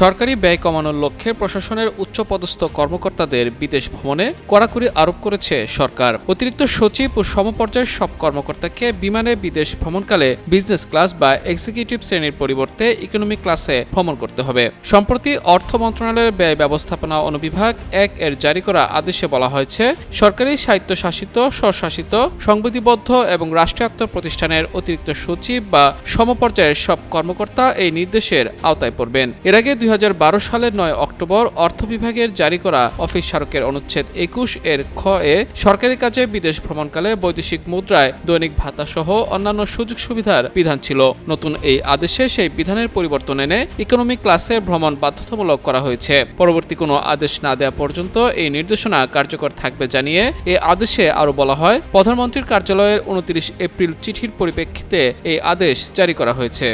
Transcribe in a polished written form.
সরকারি ব্যয় কমানোর লক্ষ্যে প্রশাসনের উচ্চপদস্থ কর্মকর্তাদের বিদেশ ভ্রমণে কড়াকড়ি আরোপ করেছে সরকার। অতিরিক্ত সচিব ও সমপর্যায়ের সব কর্মকর্তাকে বিমানে বিদেশ ভ্রমণকালে বিজনেস ক্লাস বা এক্সিকিউটিভ শ্রেণীর পরিবর্তে ইকোনমি ক্লাসে ভ্রমণ করতে হবে। সম্প্রতি অর্থ মন্ত্রণালয়ের ব্যয় ব্যবস্থাপনা অনুবিভাগ ১ এর জারি করা আদেশে বলা হয়েছে, সরকারি স্বায়ত্তশাসিত, স্বশাসিত, সংবিধিবদ্ধ এবং রাষ্ট্রায়ত্ত প্রতিষ্ঠানের অতিরিক্ত সচিব বা সমপর্যায়ের সব কর্মকর্তা এই নির্দেশের আওতায় পড়বেন। এর আগে ২০১২ সালের ৯ অক্টোবর অর্থ বিভাগের জারি করা অফিস স্মারকের অনুচ্ছেদ ২১ এর খ এ সরকারি কাজে বিদেশ ভ্রমণকালে বৈদেশিক মুদ্রায় দৈনিক ভাতা সহ অন্যান্য সুযোগ সুবিধার বিধান ছিল। নতুন এই আদেশে সেই বিধানের পরিবর্তন এনে ইকোনমি ক্লাসে ভ্রমণ বাধ্যতামূলক করা হয়েছে। পরবর্তী কোনো আদেশ না দেওয়া পর্যন্ত এই নির্দেশনা কার্যকর থাকবে জানিয়ে এই আদেশে আরও বলা হয়, প্রধানমন্ত্রীর কার্যালয়ের ২৯ এপ্রিল চিঠির পরিপ্রেক্ষিতে এই আদেশ জারি করা হয়েছে।